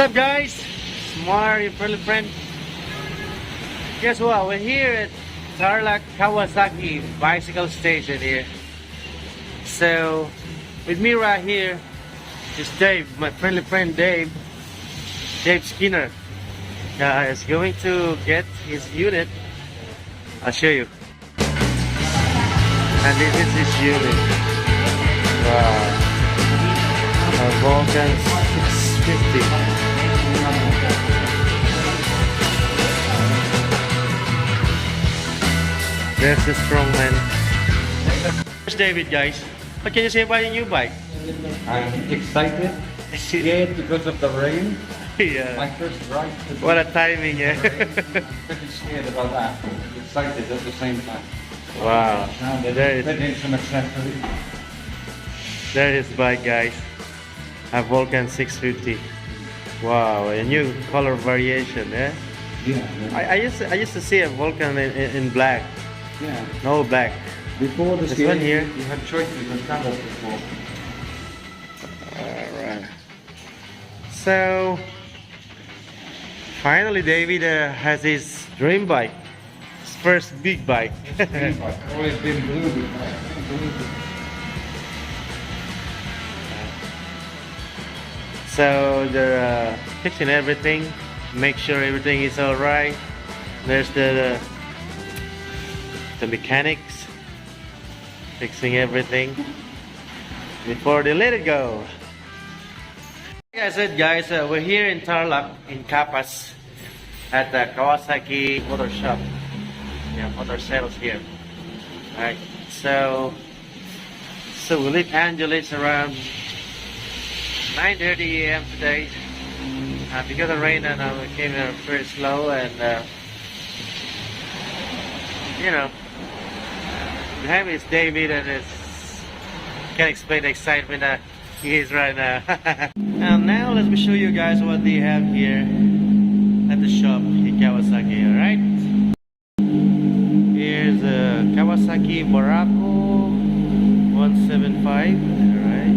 What's up, guys? Smart, your friendly friend. Guess what? We're here at Tarlac Kawasaki bicycle station here. So, with me right here is Dave, my friendly friend Dave Skinner. Is going to get his unit. I'll show you. And this is his unit. Wow. A Vulcan 650. There's the strongman. Here's David, guys. What can you say about your new bike? I'm excited, scared because of the rain. Yeah. My first ride. What a timing, yeah. Pretty scared about that. Excited at the same time. Wow. Now There put in some accessories. is bike, guys. A Vulcan 650. Wow, a new color variation, yeah. Yeah. I used to see a Vulcan in black. Yeah. No black. Before the This one here. you had choices of colors before. Alright. So finally David has his dream bike. His first big bike. I've always been blue. So they're fixing everything, make sure everything is alright. There's the mechanics fixing everything before they let it go. Like I said, guys, we're here in Tarlac in Capaz at the Kawasaki motor shop. Yeah, motor sales here. Alright, so we leave Angeles around 9:30 a.m. today. Because of rain, and we came here very slow, and you know, behind me is David, and can't explain the excitement that he is right now. And now let me show you guys what they have here at the shop in Kawasaki. All right, here's a Kawasaki Barako 175. All right.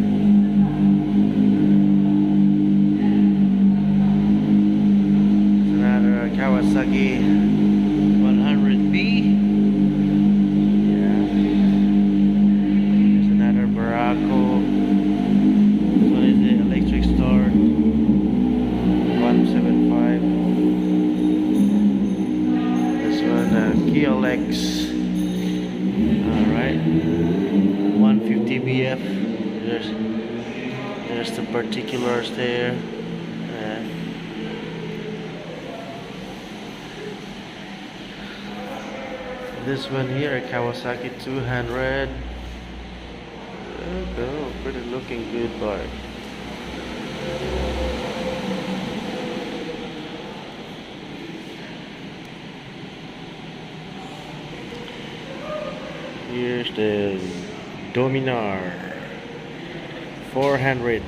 Kawasaki 100B. Yeah. There's another Barako. This one is the electric start 175. This one KLX. Alright. 150 BF. There's the particulars there. This one here, Kawasaki 200. Oh, pretty looking good bike. Here's the Dominar 400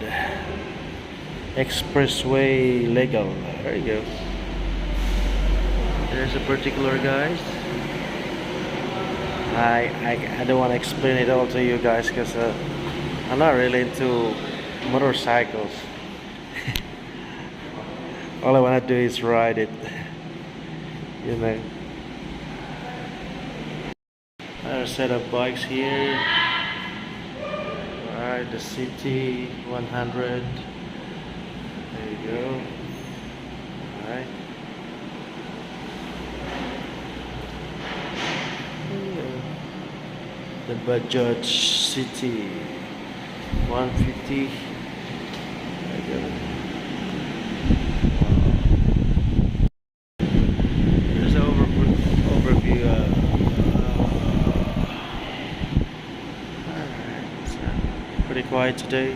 Expressway legal. There you go. There's a particular, guys. I don't want to explain it all to you guys because I'm not really into motorcycles. All I want to do is ride it, you know. Another set of bikes here. Alright, the City 100. There you go. Alright. The Bajaj City 150. There you go. There's an overview. Alright, it's pretty quiet today.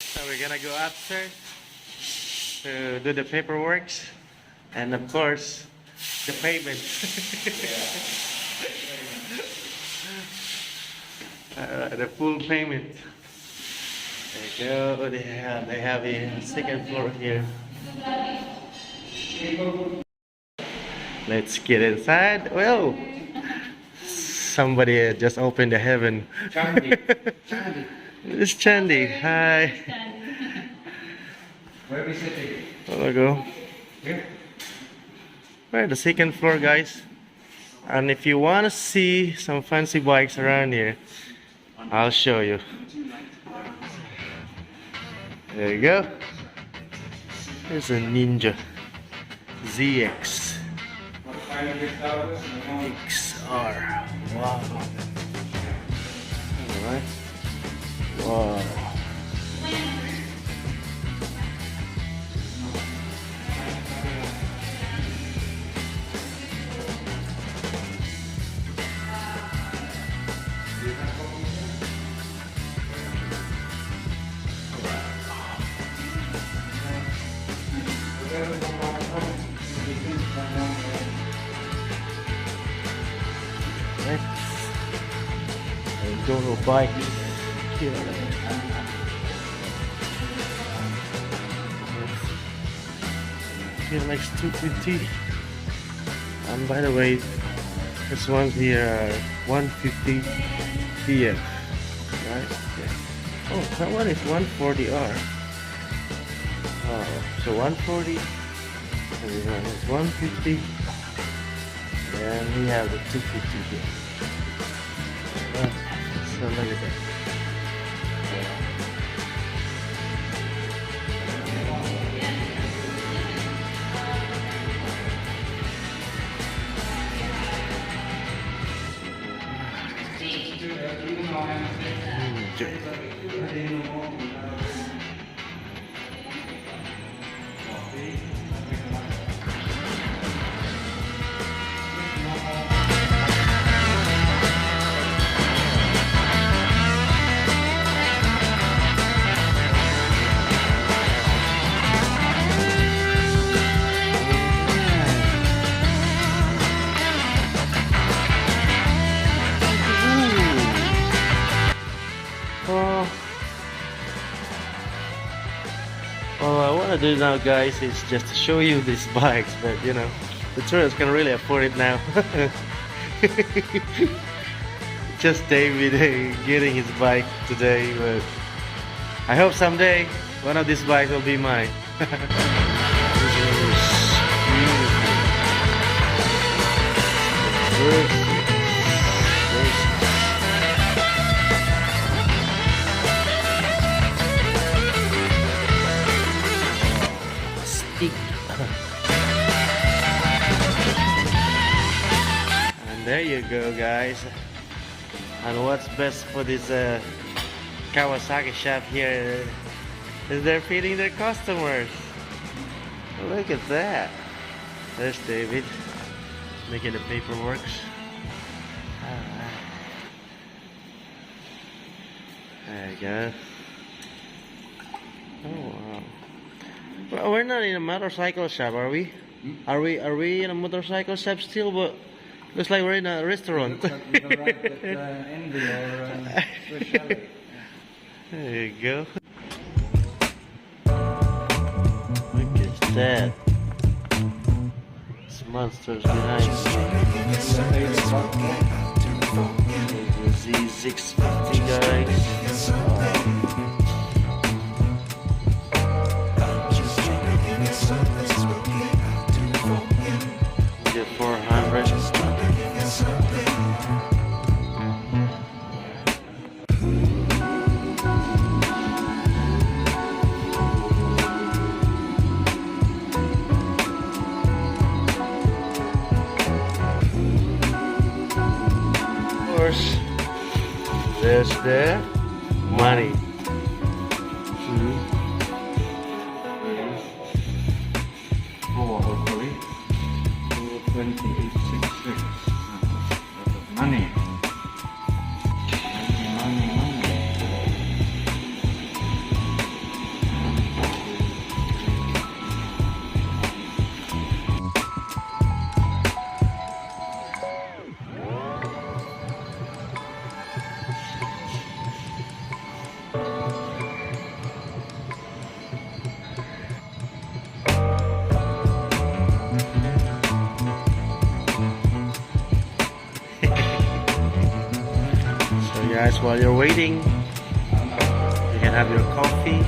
So we're gonna go upstairs to do the paperwork, and of course the payment. The full payment. There you go. They have a second floor here. Let's get inside. Well, somebody just opened the heaven. Charlie. It's Chandy. Hi. Where are we sitting? There we go. Here? We're at the second floor, guys. And if you want to see some fancy bikes around here, I'll show you. There you go. There's a Ninja ZX XR. Wow. Alright. Wow. Right. Go to a bike here. Here next 250. And by the way, this one here 150 PF. Right? Yeah. Oh, that one is 140R. Oh, so 140 and this one is 150. And we have the 250 here. So look at that. All I want to do now, guys, is just to show you these bikes, but you know, the tourists can really afford it now. Just David getting his bike today, but I hope someday one of these bikes will be mine. This is beautiful. And there you go, guys. And what's best for this Kawasaki shop here is they're feeding their customers. Look at that. There's David making the paperwork. Alright. There you go. Oh wow. Well, we're not in a motorcycle shop, are we? Are we in a motorcycle shop still? But looks like we're in a restaurant. There you go. Look at that. This monster's behind me. The Z650, guys. The 400. Of course, there's the money. Money. Guys, while you're waiting, have your coffee.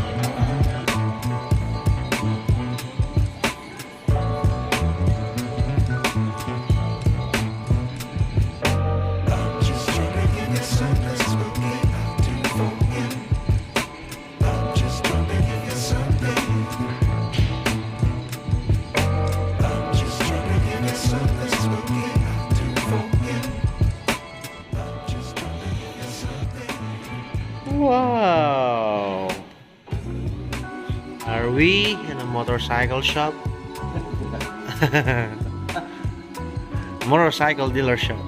Wow! Are we in a motorcycle shop? Motorcycle dealer shop.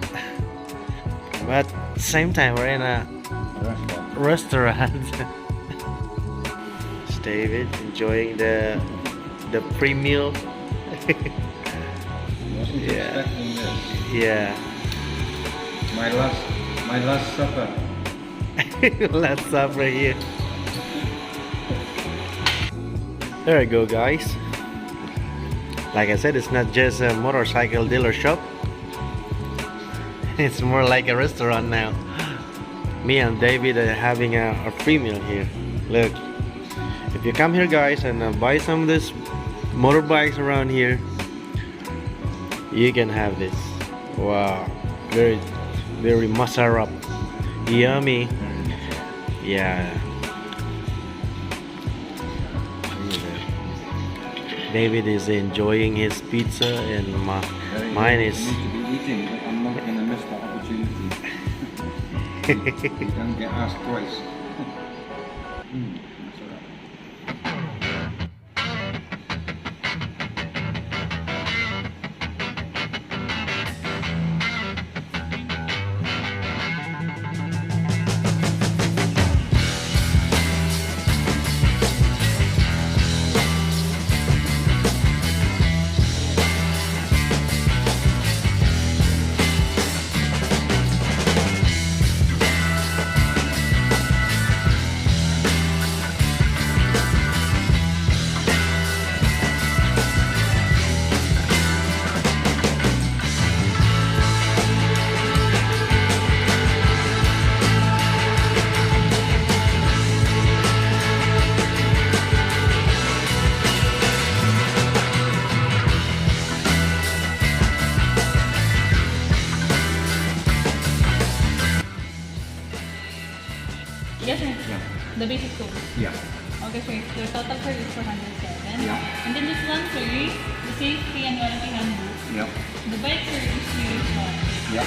But same time we're in a restaurant. It's David enjoying the pre-meal. Yeah. Yeah. My last supper. Let's stop right here. There we go, guys. Like I said, it's not just a motorcycle dealer shop. It's more like a restaurant now. Me and David are having a free meal here. Look, if you come here, guys, and buy some of this motorbikes around here, you can have this. Wow, very masarap, yummy. Yeah. David is enjoying his pizza, and mine is. I need to be eating, but I'm not going to miss that opportunity. You don't get asked twice. That's all right. Yes, sir. Yeah. The basic two. Yeah. Okay, sir. The total sir is 407. Yeah. And then this one, sir, the safety and warranty handbook. Yeah. The bike, sir, is 3 years. Yeah.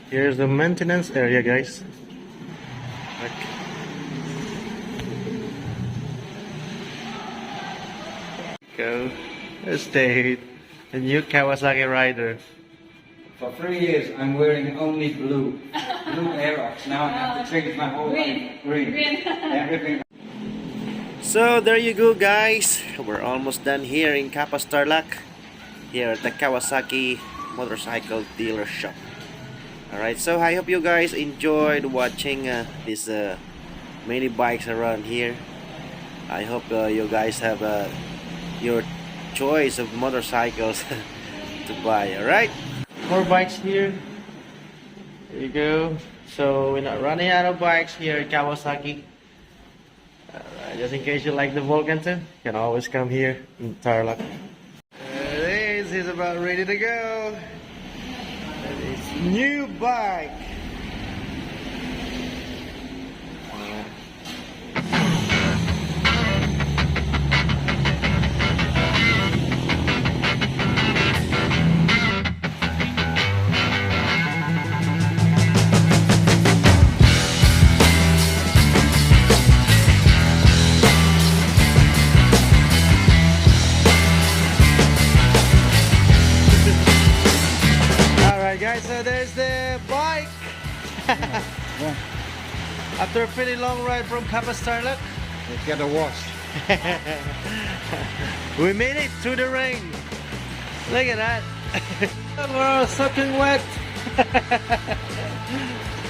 Here's the maintenance area, guys. Okay. Go. Stay. The new Kawasaki rider. For 3 years, I'm wearing only blue Aerox. Now I have to change my whole life. Green. Everything. So there you go, guys. We're almost done here in Capaz Tarlac, here at the Kawasaki motorcycle dealer shop. Alright, so I hope you guys enjoyed watching these many bikes around here. I hope you guys have your choice of motorcycles to buy. Alright, more bikes here. There you go. So we're not running out of bikes here at Kawasaki. Just in case you like the Vulcan too, you can always come here in Tarlac. There it is, he's about ready to go. That is new bike. Guys, so there's the bike. After a pretty long ride from Capaz Tarlac, Let's get a wash. we made it through the rain. Look at that. We're all soaking wet.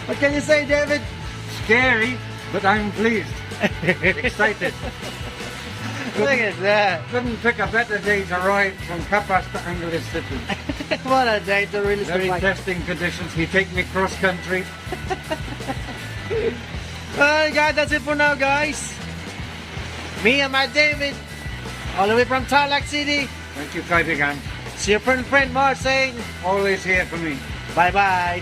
What can you say, David? Scary, but I'm pleased. Excited. Look at that. Couldn't pick a better day to ride from Capaz to English City. What a day to really Lovely street. testing conditions. He take me cross country. Alright guys, that's it for now, guys. Me and my David, all the way from Tarlac City. Thank you, Kaibigan. See your friend Mark saying Always here for me. bye bye.